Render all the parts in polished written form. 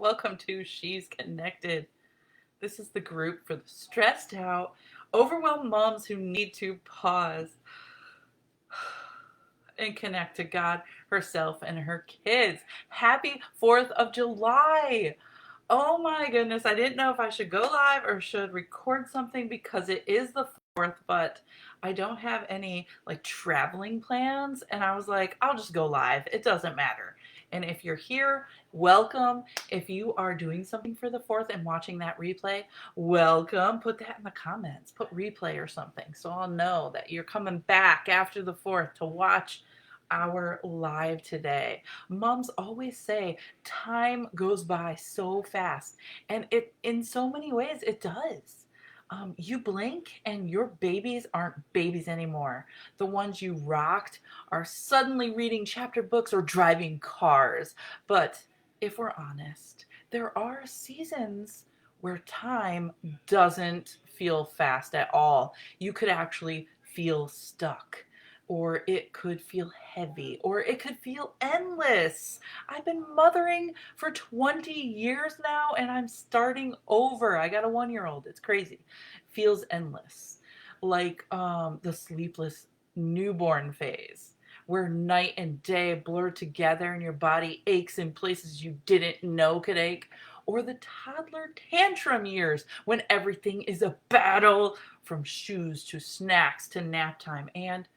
Welcome to She's Connected. This is the group for the stressed out, overwhelmed moms who need to pause and connect to God, herself, and her kids. Happy 4th of July! Oh my goodness, I didn't know if I should go live or should record something because it is the 4th, but I don't have any like traveling plans. And I was like, I'll just go live. It doesn't matter. And if you're here, welcome. If you are doing something for the 4th and watching that replay, welcome. Put that in the comments. Put replay or something so I'll know that you're coming back after the 4th to watch our live today. Moms always say time goes by so fast, and it in so many ways it does. You blink and your babies aren't babies anymore. The ones you rocked are suddenly reading chapter books or driving cars. But if we're honest, there are seasons where time doesn't feel fast at all. You could actually feel stuck, or it could feel heavy, or it could feel endless. I've been mothering for 20 years now and I'm starting over. I got a 1-year-old. It's crazy. Feels endless. Like the sleepless newborn phase, where night and day blur together and your body aches in places you didn't know could ache. Or the toddler tantrum years, when everything is a battle, from shoes to snacks to nap time, and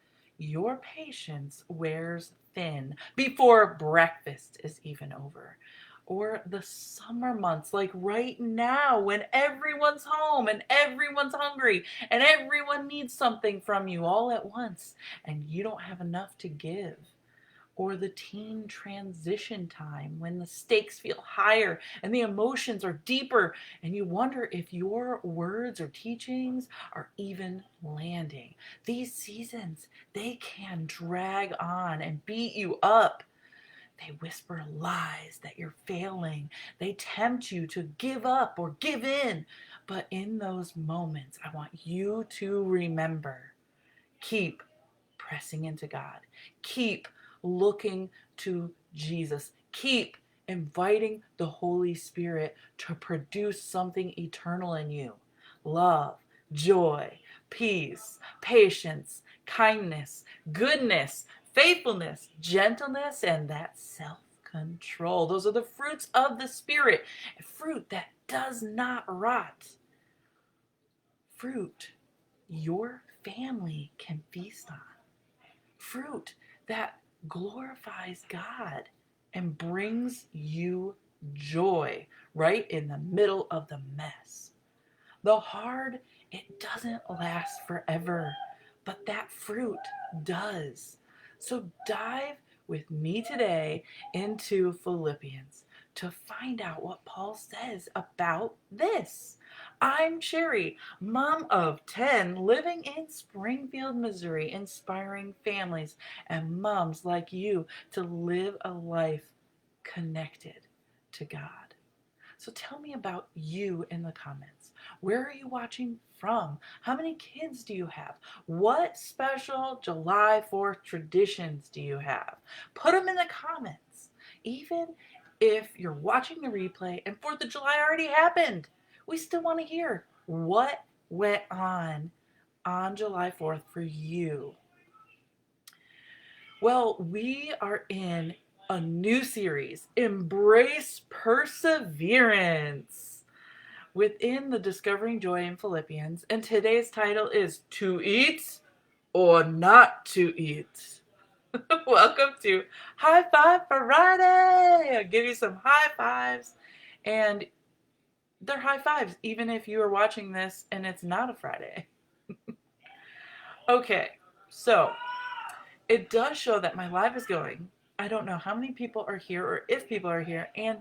your patience wears thin before breakfast is even over. Or the summer months, like right now, when everyone's home and everyone's hungry and everyone needs something from you all at once and you don't have enough to give. Or the teen transition time, when the stakes feel higher and the emotions are deeper and you wonder if your words or teachings are even landing. These seasons, they can drag on and beat you up. They whisper lies that you're failing. They tempt you to give up or give in. But in those moments, I want you to remember, keep pressing into God. Keep looking to Jesus. Keep inviting the Holy Spirit to produce something eternal in you. Love, joy, peace, patience, kindness, goodness, faithfulness, gentleness, and that self-control. Those are the fruits of the Spirit. Fruit that does not rot. Fruit your family can feast on. Fruit that glorifies God and brings you joy right in the middle of the mess. The hard, it doesn't last forever, but that fruit does. So dive with me today into Philippians to find out what Paul says about this. I'm Sherry, mom of 10, living in Springfield, Missouri, inspiring families and moms like you to live a life connected to God. So tell me about you in the comments. Where are you watching from? How many kids do you have? What special July 4th traditions do you have? Put them in the comments. Even if you're watching the replay and 4th of July already happened, we still want to hear what went on July 4th for you. Well, we are in a new series, Embrace Perseverance, within the Discovering Joy in Philippians, and today's title is To Eat or Not to Eat. Welcome to High Five Friday! I'll give you some high fives, and they're high fives even if you are watching this and it's not a Friday. Okay, so it does show that my live is going. I don't know how many people are here or if people are here, and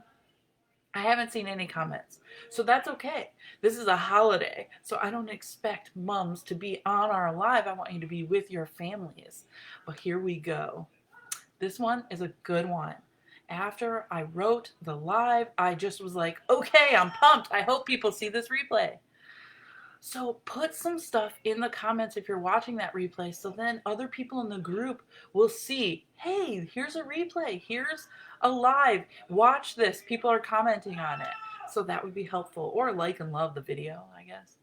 I haven't seen any comments. So that's okay. This is a holiday, so I don't expect moms to be on our live. I want you to be with your families. But here we go. This one is a good one. After I wrote the live, I just was like, okay, I'm pumped. I hope people see this replay. So put some stuff in the comments if you're watching that replay, so then other people in the group will see, hey, here's a replay, here's a live, watch this, people are commenting on it. So that would be helpful. Or like and love the video, I guess.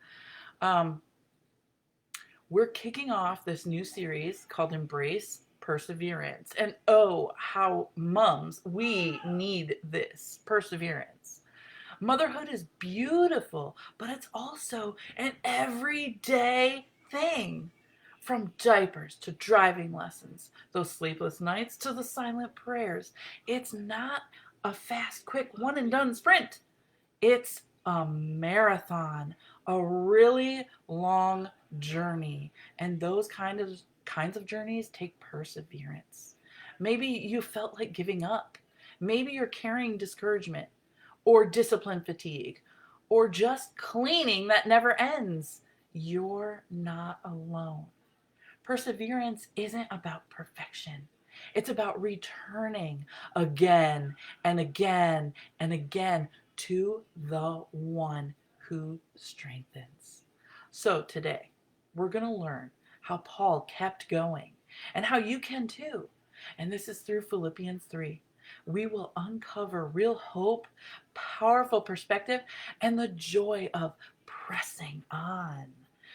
We're kicking off this new series called Embrace Perseverance. And oh, how moms, we need this perseverance. Motherhood is beautiful, but it's also an everyday thing. From diapers to driving lessons, those sleepless nights to the silent prayers. It's not a fast, quick, one and done sprint. It's a marathon, a really long journey. And those kinds of journeys take perseverance. Maybe you felt like giving up. Maybe you're carrying discouragement or discipline fatigue or just cleaning that never ends. You're not alone. Perseverance isn't about perfection. It's about returning again and again and again to the one who strengthens. So today, we're going to learn how Paul kept going and how you can too. And this is through Philippians 3. We will uncover real hope, powerful perspective, and the joy of pressing on.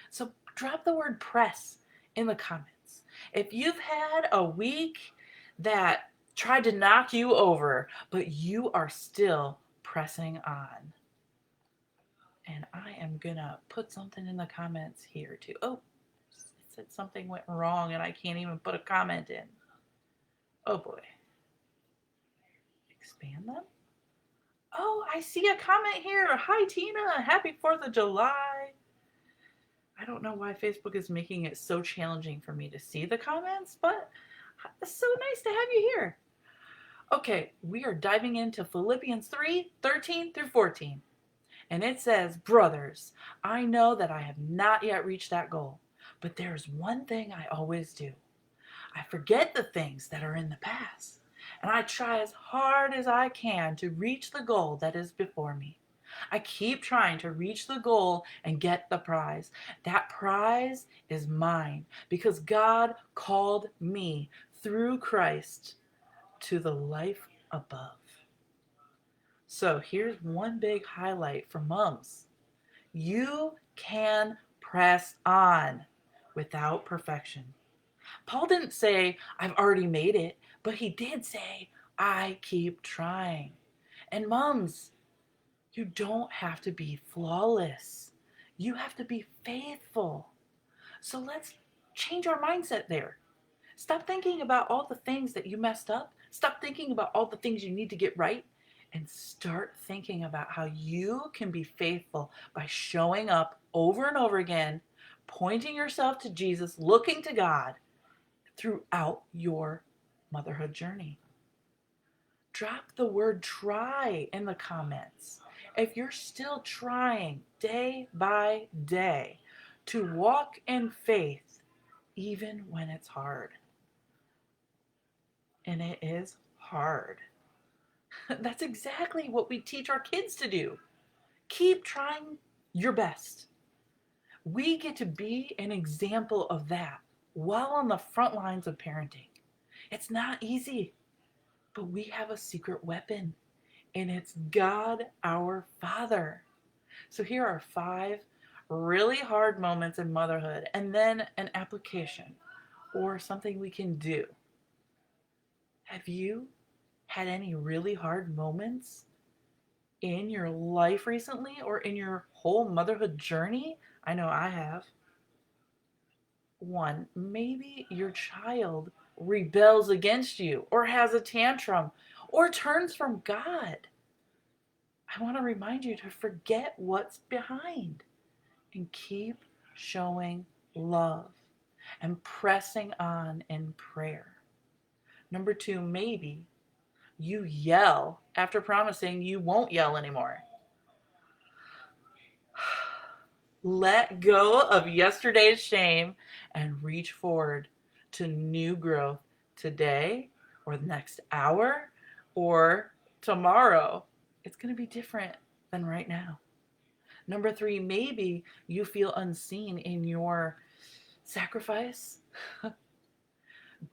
So drop the word press in the comments. If you've had a week that tried to knock you over, but you are still pressing on. And I am gonna put something in the comments here too. Oh, it said something went wrong and I can't even put a comment in. Oh boy. Expand them. Oh, I see a comment here. Hi Tina, happy 4th of July. I don't know why Facebook is making it so challenging for me to see the comments, but it's so nice to have you here. Okay, we are diving into Philippians 3:13 through 14. And it says, brothers, I know that I have not yet reached that goal, but there's one thing I always do. I forget the things that are in the past, and I try as hard as I can to reach the goal that is before me. I keep trying to reach the goal and get the prize. That prize is mine because God called me through Christ to the life above. So here's one big highlight for moms. You can press on without perfection. Paul didn't say, I've already made it, but he did say, I keep trying. And moms, you don't have to be flawless. You have to be faithful. So let's change our mindset there. Stop thinking about all the things that you messed up. Stop thinking about all the things you need to get right. And start thinking about how you can be faithful by showing up over and over again, pointing yourself to Jesus, looking to God throughout your motherhood journey. Drop the word try in the comments. If you're still trying day by day to walk in faith, even when it's hard. And it is hard. That's exactly what we teach our kids to do. Keep trying your best. We get to be an example of that while on the front lines of parenting. It's not easy, but we have a secret weapon, and it's God our Father. So here are 5 really hard moments in motherhood, and then an application or something we can do. Have you had any really hard moments in your life recently or in your whole motherhood journey? I know I have. 1, maybe your child rebels against you or has a tantrum or turns from God. I want to remind you to forget what's behind and keep showing love and pressing on in prayer. Number 2, maybe you yell after promising you won't yell anymore. Let go of yesterday's shame and reach forward to new growth today or the next hour or tomorrow. It's going to be different than right now. Number three, maybe you feel unseen in your sacrifice.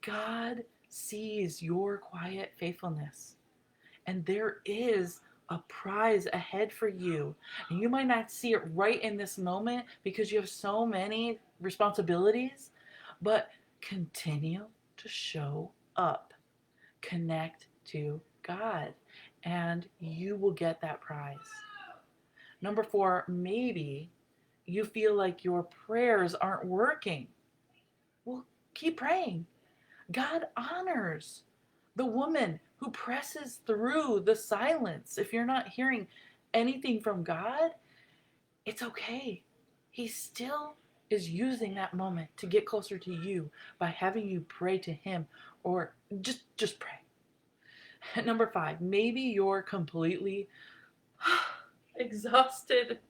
God sees your quiet faithfulness, and there is a prize ahead for you. And you might not see it right in this moment because you have so many responsibilities, but continue to show up, connect to God, and you will get that prize. Number four, maybe you feel like your prayers aren't working. Well, keep praying. God honors the woman who presses through the silence. If you're not hearing anything from God, it's okay. He still is using that moment to get closer to you by having you pray to him, or just pray. Number five, maybe you're completely exhausted.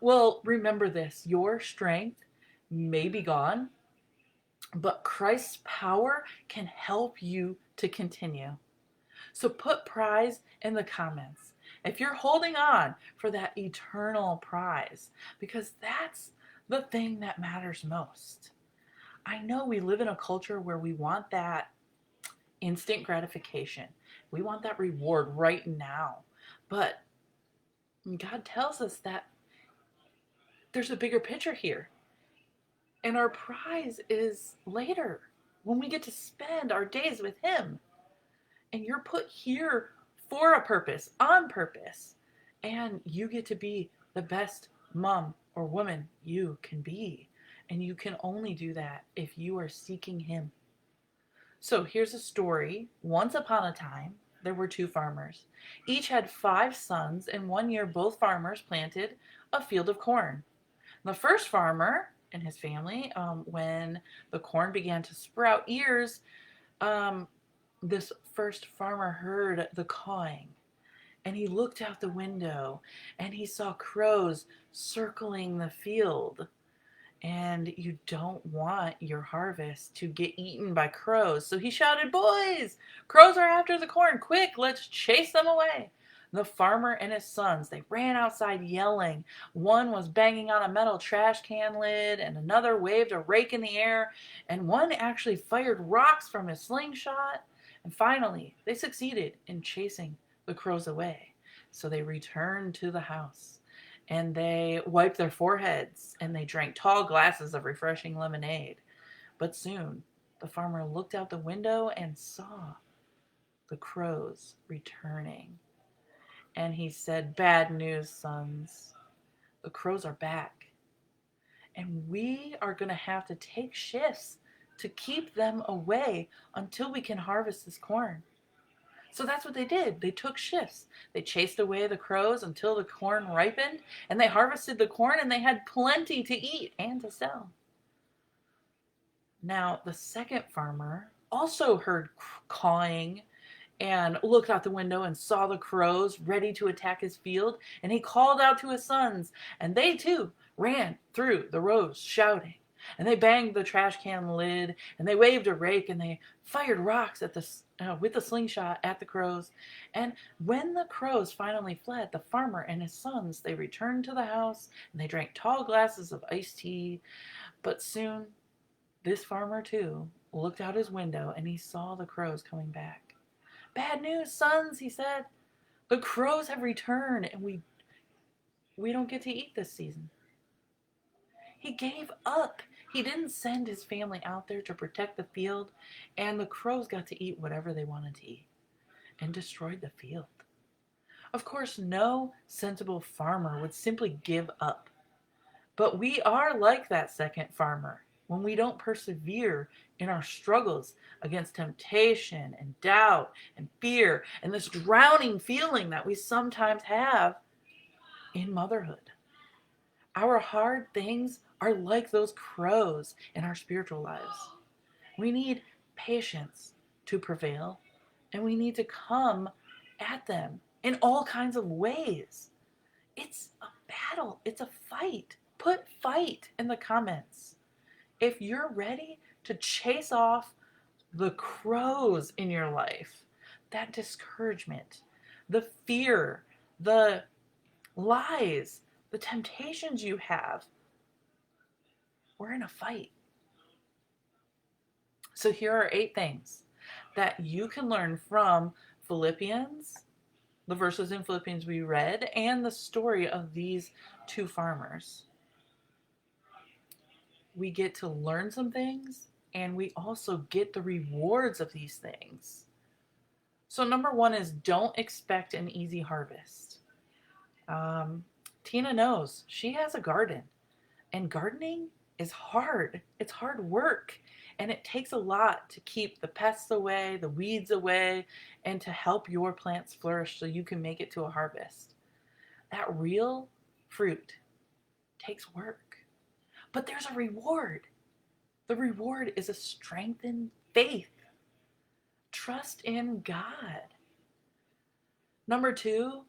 Well, remember this, your strength may be gone, but Christ's power can help you to continue. So put prize in the comments if you're holding on for that eternal prize, because that's the thing that matters most. I know we live in a culture where we want that instant gratification. We want that reward right now. But God tells us that there's a bigger picture here. And our prize is later when we get to spend our days with him. And you're put here for a purpose, on purpose. And you get to be the best mom or woman you can be. And you can only do that if you are seeking him. So here's a story. Once upon a time, there were two farmers. Each had 5 sons, and one year both farmers planted a field of corn. The first farmer and his family, when the corn began to sprout ears, this first farmer heard the cawing, and he looked out the window and he saw crows circling the field. And you don't want your harvest to get eaten by crows. So he shouted, "Boys, crows are after the corn. Quick, let's chase them away." The farmer and his sons, they ran outside yelling. One was banging on a metal trash can lid, and another waved a rake in the air, and one actually fired rocks from his slingshot. And finally, they succeeded in chasing the crows away. So they returned to the house, and they wiped their foreheads, and they drank tall glasses of refreshing lemonade. But soon, the farmer looked out the window and saw the crows returning. And he said, "Bad news, sons. The crows are back. And we are going to have to take shifts to keep them away until we can harvest this corn." So that's what they did. They took shifts. They chased away the crows until the corn ripened, and they harvested the corn, and they had plenty to eat and to sell. Now, the second farmer also heard cawing and looked out the window and saw the crows ready to attack his field, and he called out to his sons, and they too ran through the rows shouting. And they banged the trash can lid, and they waved a rake, and they fired rocks at with the slingshot at the crows. And when the crows finally fled, the farmer and his sons, they returned to the house, and they drank tall glasses of iced tea. But soon, this farmer too looked out his window, and he saw the crows coming back. "Bad news, sons," he said. "The crows have returned, and we don't get to eat this season." He gave up. He didn't send his family out there to protect the field, and the crows got to eat whatever they wanted to eat and destroyed the field. Of course, no sensible farmer would simply give up. But we are like that second farmer when we don't persevere in our struggles against temptation and doubt and fear and this drowning feeling that we sometimes have in motherhood. Our hard things are like those crows in our spiritual lives. We need patience to prevail, and we need to come at them in all kinds of ways. It's a battle. It's a fight. Put fight in the comments. If you're ready to chase off the crows in your life, that discouragement, the fear, the lies, the temptations you have. We're in a fight. So here are 8 things that you can learn from Philippians, the verses in Philippians we read, and the story of these 2 farmers. We get to learn some things, and we also get the rewards of these things. So number 1 is don't expect an easy harvest. Tina knows she has a garden, and gardening is hard. It's hard work, and it takes a lot to keep the pests away, the weeds away, and to help your plants flourish so you can make it to a harvest. That real fruit takes work, but there's a reward. The reward is a strengthened faith. Trust in God. Number 2,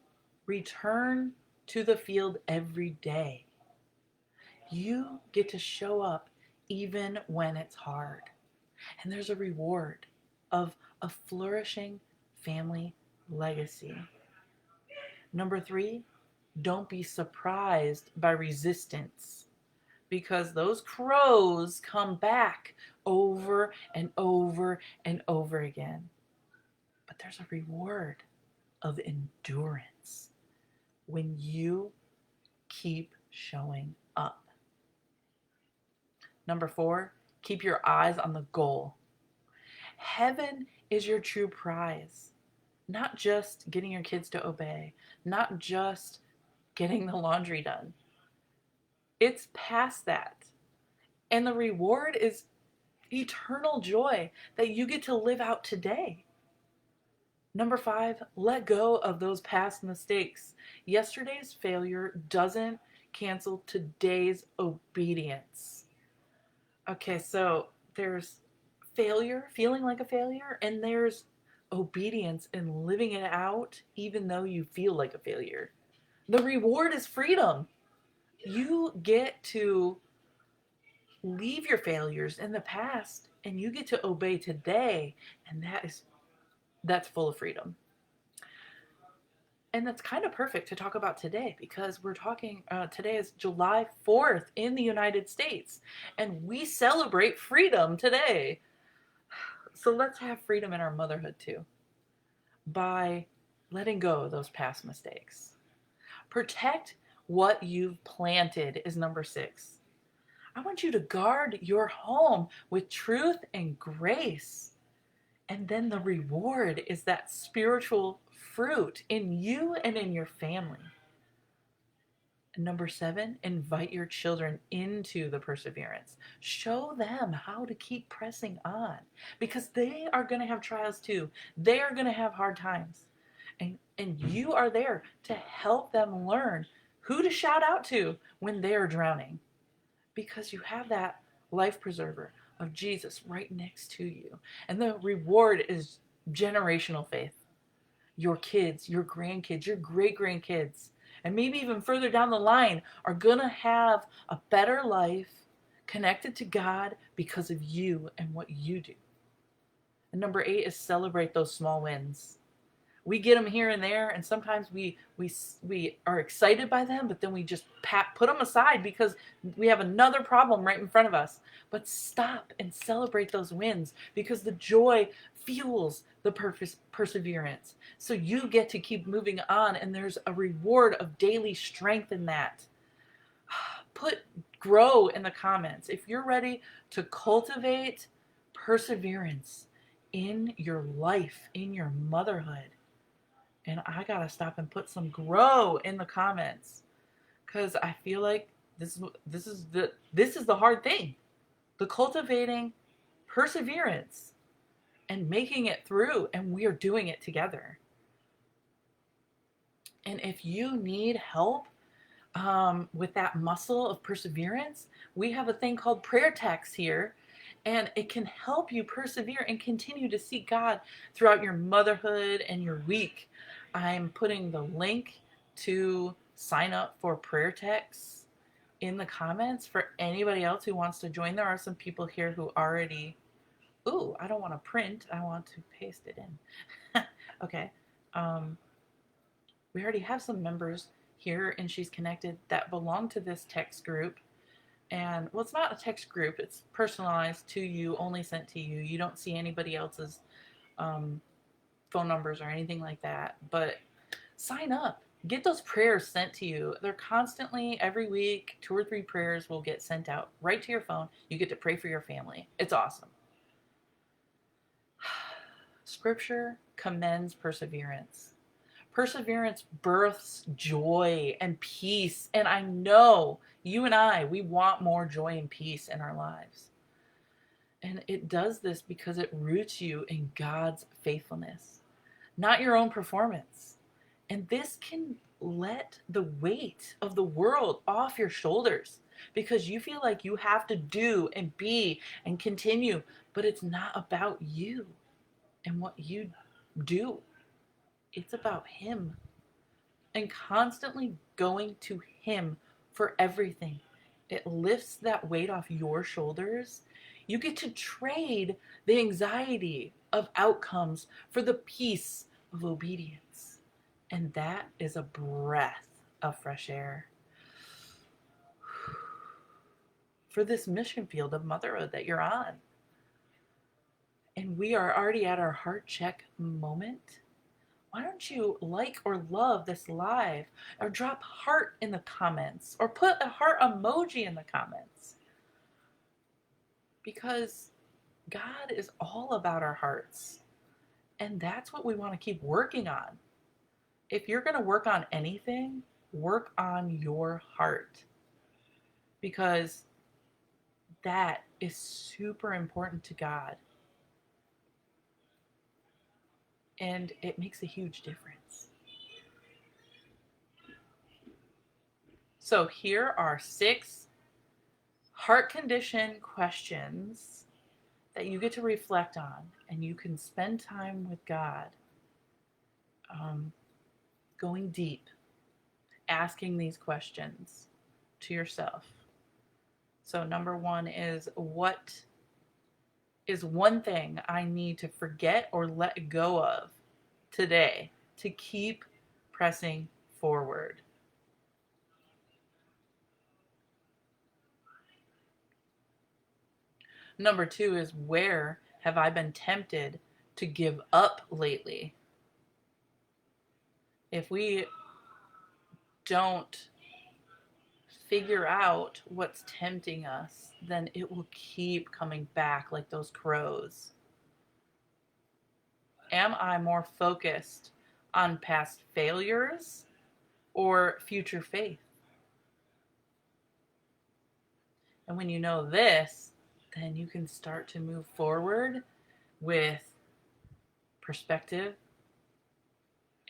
return to the field every day. You get to show up even when it's hard. And there's a reward of a flourishing family legacy. Number 3, don't be surprised by resistance, because those crows come back over and over and over again. But there's a reward of endurance when you keep showing up. Number 4, keep your eyes on the goal. Heaven is your true prize. Not just getting your kids to obey, not just getting the laundry done. It's past that. And the reward is eternal joy that you get to live out today. Number 5, let go of those past mistakes. Yesterday's failure doesn't cancel today's obedience. Okay, so there's failure, feeling like a failure, and there's obedience in living it out even though you feel like a failure. The reward is freedom. You get to leave your failures in the past and you get to obey today, and that's full of freedom. And that's kind of perfect to talk about today, because we're talking, today is July 4th in the United States, and we celebrate freedom today. So let's have freedom in our motherhood too, by letting go of those past mistakes. Protect what you've planted is number 6. I want you to guard your home with truth and grace. And then the reward is that spiritual fruit in you and in your family. And number 7, invite your children into the perseverance. Show them how to keep pressing on, because they are going to have trials too. They are going to have hard times. And you are there to help them learn who to shout out to when they are drowning, because you have that life preserver of Jesus right next to you. And the reward is generational faith. Your kids, your grandkids, your great-grandkids, and maybe even further down the line are going to have a better life connected to God because of you and what you do. And number 8 is celebrate those small wins. We get them here and there, and sometimes we are excited by them, but then we just put them aside because we have another problem right in front of us. But stop and celebrate those wins, because the joy fuels the perseverance. So you get to keep moving on, and there's a reward of daily strength in that. Put grow in the comments if you're ready to cultivate perseverance in your life, in your motherhood. And I gotta stop and put some grow in the comments, because I feel like this is the hard thing, the cultivating perseverance and making it through, and we are doing it together. And if you need help with that muscle of perseverance, we have a thing called prayer text here, and it can help you persevere and continue to seek God throughout your motherhood and your week. I'm putting the link to sign up for prayer texts in the comments for anybody else who wants to join. There are some people here who already, I don't want to print, I want to paste it in. Okay. We already have some members here in She's Connected that belong to this text group. And well, it's not a text group, it's personalized to you, only sent to you. You don't see anybody else's phone numbers or anything like that. But sign up. Get those prayers sent to you. They're constantly, every week, 2 or 3 prayers will get sent out right to your phone. You get to pray for your family. It's awesome. Scripture commends perseverance. Perseverance births joy and peace. And I know you and we want more joy and peace in our lives. And it does this because it roots you in God's faithfulness, not your own performance. And this can let the weight of the world off your shoulders because you feel like you have to do and be and continue, but it's not about you and what you do. It's about Him and constantly going to Him for everything. It lifts that weight off your shoulders. You get to trade the anxiety of outcomes for the peace of obedience. And that is a breath of fresh air for this mission field of motherhood that you're on. And we are already at our heart check moment. Why don't you like or love this live, or drop heart in the comments, or put a heart emoji in the comments? Because God is all about our hearts. And that's what we want to keep working on. If you're going to work on anything, work on your heart. Because that is super important to God. And it makes a huge difference. So here are 6 heart condition questions that you get to reflect on, and you can spend time with God, going deep, asking these questions to yourself. So number 1 is, what is one thing I need to forget or let go of today to keep pressing forward? Number 2 is, where have I been tempted to give up lately? If we don't figure out what's tempting us, then it will keep coming back like those crows. Am I more focused on past failures or future faith? And when you know this, then you can start to move forward with perspective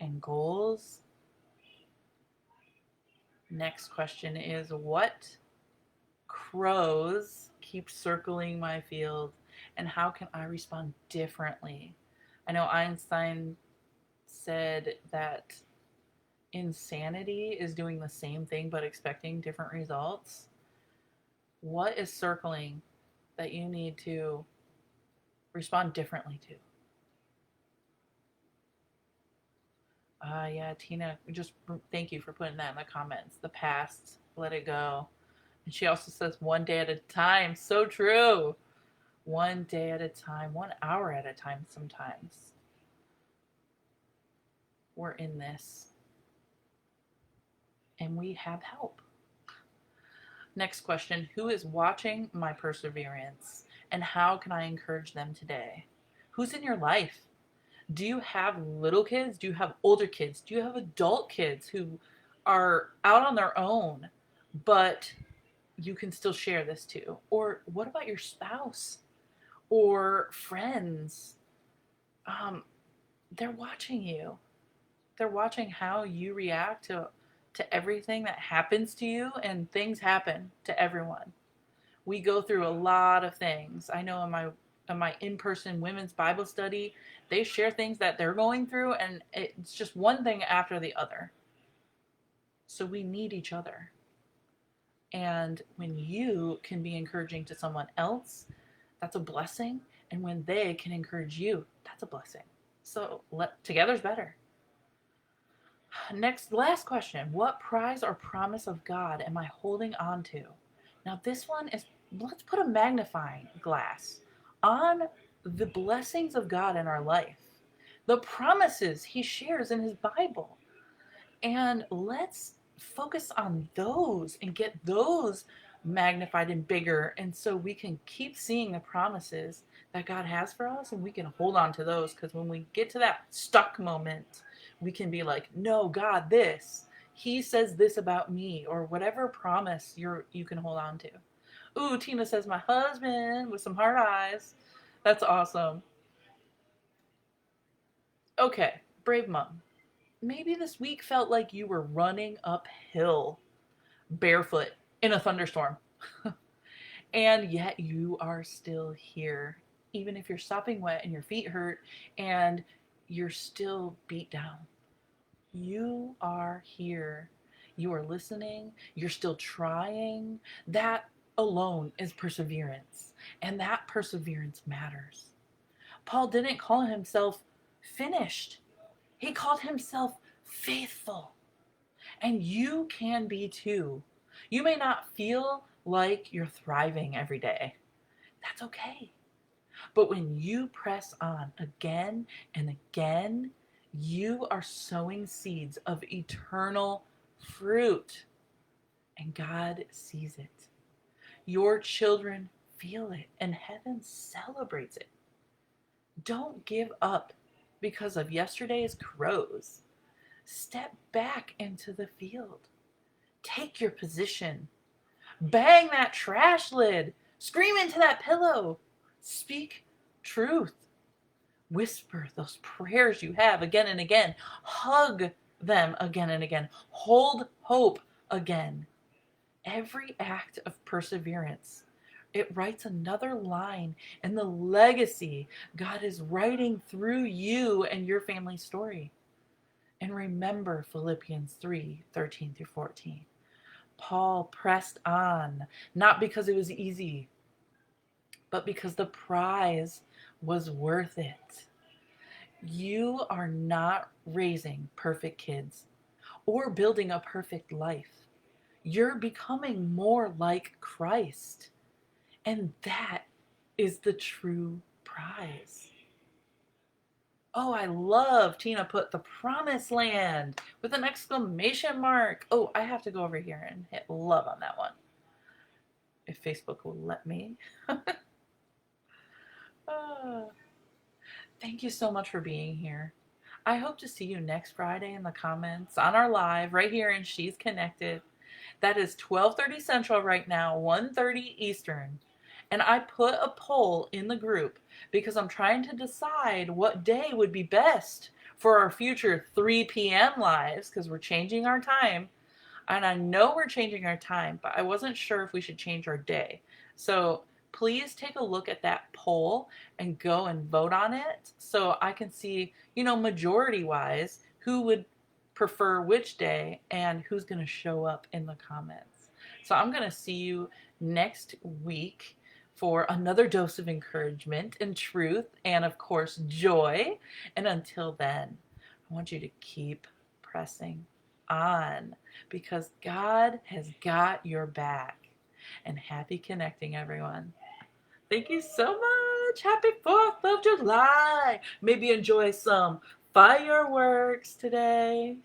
and goals. Next question is, what crows keep circling my field, and how can I respond differently? I know Einstein said that insanity is doing the same thing but expecting different results. What is circling that you need to respond differently to? Yeah, Tina, just thank you for putting that in the comments. The past, let it go. And she also says, 1 day at a time. So true. 1 day at a time, 1 hour at a time sometimes. We're in this. And we have help. Next question, who is watching my perseverance? And how can I encourage them today? Who's in your life? Do you have little kids? Do you have older kids? Do you have adult kids who are out on their own, but you can still share this to? Or what about your spouse or friends? They're watching you. They're watching how you react to everything that happens to you, and things happen to everyone. We go through a lot of things. I know in my in-person women's Bible study, they share things that they're going through, and it's just one thing after the other. So we need each other. And when you can be encouraging to someone else, that's a blessing. And when they can encourage you, that's a blessing. So together's better. Next, last question. What prize or promise of God am I holding on to? Now, this one is, let's put a magnifying glass on the blessings of God in our life, the promises He shares in His Bible. And let's focus on those and get those magnified and bigger. And so we can keep seeing the promises that God has for us and we can hold on to those. Because when we get to that stuck moment, we can be like, no, God, this. He says this about me, or whatever promise you can hold on to. Ooh, Tina says, my husband with some hard eyes. That's awesome. Okay, brave mom. Maybe this week felt like you were running uphill barefoot in a thunderstorm. And yet you are still here. Even if you're sopping wet and your feet hurt and you're still beat down. You are here. You are listening. You're still trying. That alone is perseverance. And that perseverance matters. Paul didn't call himself finished, he called himself faithful. And you can be too. You may not feel like you're thriving every day. That's okay. But when you press on again and again, you are sowing seeds of eternal fruit. And God sees it. Your children feel it, and heaven celebrates it. Don't give up because of yesterday's crows. Step back into the field. Take your position. Bang that trash lid. Scream into that pillow. Speak truth. Whisper those prayers you have again and again. Hug them again and again. Hold hope again. Every act of perseverance, it writes another line in the legacy God is writing through you and your family story. And remember Philippians 3:13-14. Paul pressed on, not because it was easy, but because the prize was worth it. You are not raising perfect kids or building a perfect life. You're becoming more like Christ. And that is the true prize. Oh, I love Tina put the promised land with an exclamation mark. Oh, I have to go over here and hit love on that one. If Facebook will let me. Oh, thank you so much for being here. I hope to see you next Friday in the comments on our live right here in She's Connected. That is 12:30 Central right now, 1:30 Eastern. And I put a poll in the group because I'm trying to decide what day would be best for our future 3 p.m. lives because we're changing our time. And I know we're changing our time, but I wasn't sure if we should change our day. So please take a look at that poll and go and vote on it so I can see, majority wise, who would prefer which day and who's going to show up in the comments. So I'm going to see you next week for another dose of encouragement and truth and, of course, joy. And until then, I want you to keep pressing on because God has got your back. And happy connecting, everyone. Thank you so much. Happy 4th of July. Maybe enjoy some fireworks today.